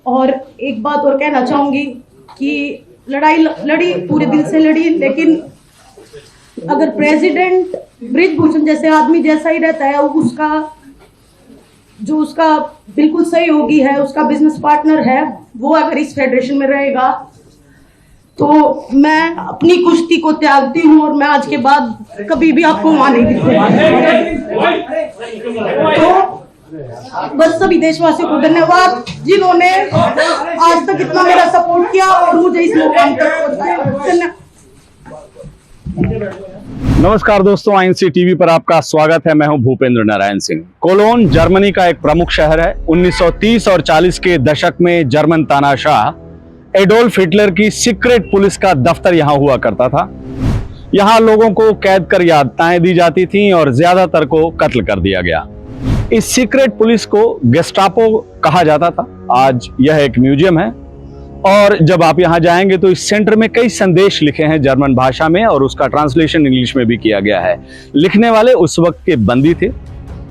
और एक बात और कहना चाहूंगी कि लड़ाई लड़ी, पूरे दिल से लड़ी, लेकिन अगर प्रेसिडेंट बृजभूषण जैसे आदमी जैसा ही रहता है, उसका बिल्कुल सहयोगी है, उसका बिजनेस पार्टनर है, वो अगर इस फेडरेशन में रहेगा तो मैं अपनी कुश्ती को त्यागती हूँ और मैं आज के बाद कभी भी आपको वहां नहीं दिखूंगा। तो बस सभी देशवासियों को धन्यवाद जिन्होंने आज तक इतना मेरा सपोर्ट किया और मुझे इस मुकाम तक पहुंचाया। नमस्कार दोस्तों, आईएनसी टीवी पर आपका स्वागत है। मैं हूं भूपेंद्र नारायण सिंह। कोलोन जर्मनी का एक प्रमुख शहर है। 1930 और 40 के दशक में जर्मन तानाशाह एडोल्फ हिटलर की सीक्रेट पुलिस का दफ्तर यहां हुआ करता था। यहां लोगों को कैद कर यातनाएं दी जाती थीं और ज्यादातर को कत्ल कर दिया गया। इस सीक्रेट पुलिस को गेस्टापो कहा जाता था। आज यह एक म्यूजियम है और जब आप यहां जाएंगे तो इस सेंटर में कई संदेश लिखे हैं जर्मन भाषा में और उसका ट्रांसलेशन इंग्लिश में भी किया गया है। लिखने वाले उस वक्त के बंदी थे।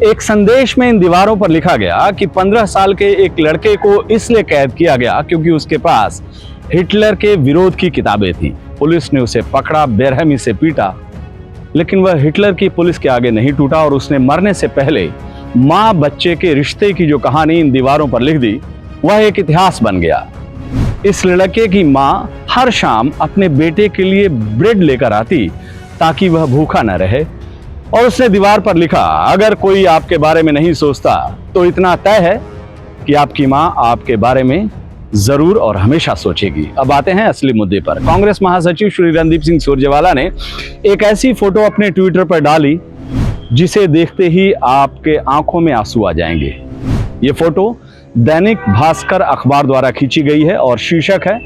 एक संदेश में इन दीवारों पर लिखा गया कि 15 साल के एक लड़के को इसलिए कैद किया गया क्योंकि उसके पास हिटलर के विरोध की किताबें थीं। पुलिस ने उसे पकड़ा, बेरहमी से पीटा, लेकिन वह हिटलर की पुलिस के आगे नहीं टूटा और उसने मरने से पहले माँ बच्चे के रिश्ते की जो कहानी इन दीवारों पर लिख दी, वह एक इतिहास बन गया। इस लड़के की माँ हर शाम अपने बेटे के लिए ब्रेड लेकर आती ताकि वह भूखा न रहे, और उसने दीवार पर लिखा, अगर कोई आपके बारे में नहीं सोचता तो इतना तय है कि आपकी माँ आपके बारे में जरूर और हमेशा सोचेगी। अब आते हैं असली मुद्दे पर। कांग्रेस महासचिव श्री रणदीप सिंह सुरजेवाला ने एक ऐसी फोटो अपने ट्विटर पर डाली जिसे देखते ही आपके आंखों में आंसू आ जाएंगे। ये फोटो दैनिक भास्कर अखबार द्वारा खींची गई है और शीर्षक है,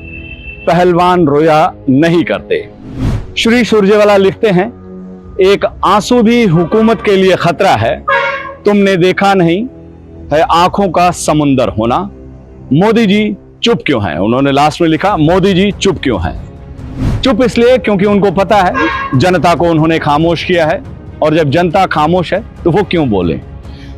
पहलवान रोया नहीं करते। श्री सुरजेवाला लिखते हैं, एक आंसू भी हुकूमत के लिए खतरा है। तुमने देखा नहीं है आंखों का समुंदर होना। मोदी जी चुप क्यों हैं? उन्होंने लास्ट में लिखा, मोदी जी चुप क्यों हैं? चुप इसलिए क्योंकि उनको पता है जनता को उन्होंने खामोश किया है, और जब जनता खामोश है तो वो क्यों बोले।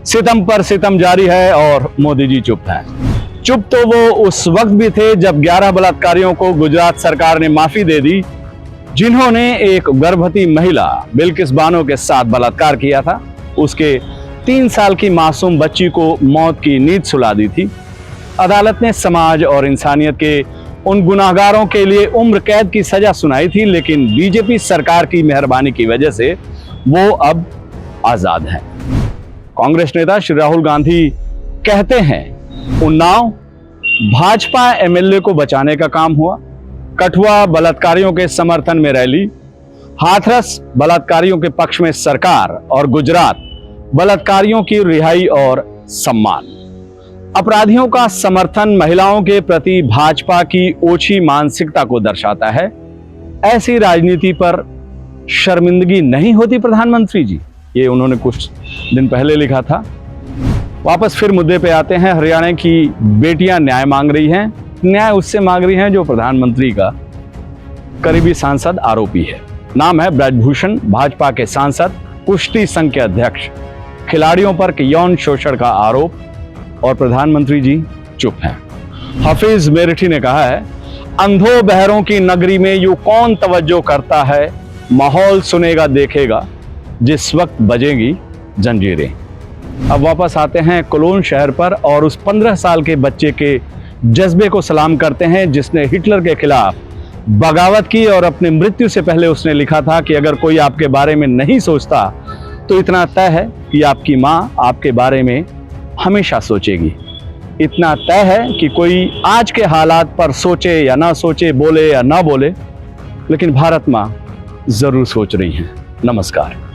सितम पर सितम जारी है और मोदी जी चुप हैं। चुप तो वो उस वक्त भी थे जब 11 बलात्कारियों को गुजरात सरकार ने माफी दे दी, जिन्होंने एक गर्भवती महिला बिल्किस बानो के साथ बलात्कार किया था। उसके 3 साल की मासूम बच्ची को मौत की नींद सुला दी थी। अदालत ने समाज और इंसानियत के उन गुनाहगारों के लिए उम्र कैद की सजा सुनाई थी, लेकिन बीजेपी सरकार की मेहरबानी की वजह से वो अब आजाद हैं। कांग्रेस नेता श्री राहुल गांधी कहते हैं, उन्नाव भाजपा एमएलए को बचाने का काम हुआ, कठुआ बलात्कारियों के समर्थन में रैली, हाथरस बलात्कारियों के पक्ष में सरकार, और गुजरात बलात्कारियों की रिहाई और सम्मान। अपराधियों का समर्थन महिलाओं के प्रति भाजपा की ओछी मानसिकता को दर्शाता है। ऐसी राजनीति पर शर्मिंदगी नहीं होती प्रधानमंत्री जी? ये उन्होंने कुछ दिन पहले लिखा था। वापस फिर मुद्दे पे आते हैं। हरियाणा की बेटियां न्याय मांग रही हैं। न्याय उससे मांग रही हैं जो प्रधानमंत्री का करीबी सांसद आरोपी है। नाम है ब्रजभूषण, भाजपा के सांसद, कुश्ती संघ के अध्यक्ष। खिलाड़ियों पर यौन शोषण का आरोप, और प्रधानमंत्री जी चुप हैं। हफीज मेरठी ने कहा है, अंधों बहरों की नगरी में यूं कौन तवज्जो करता है, माहौल सुनेगा देखेगा जिस वक्त बजेंगी जंजीरें। अब वापस आते हैं कोलोन शहर पर और उस 15 साल के बच्चे के जज्बे को सलाम करते हैं जिसने हिटलर के खिलाफ बगावत की और अपने मृत्यु से पहले उसने लिखा था कि अगर कोई आपके बारे में नहीं सोचता तो इतना तय है कि आपकी माँ आपके बारे में हमेशा सोचेगी। इतना तय है कि कोई आज के हालात पर सोचे या ना सोचे, बोले या ना बोले, लेकिन भारत माँ जरूर सोच रही हैं। नमस्कार।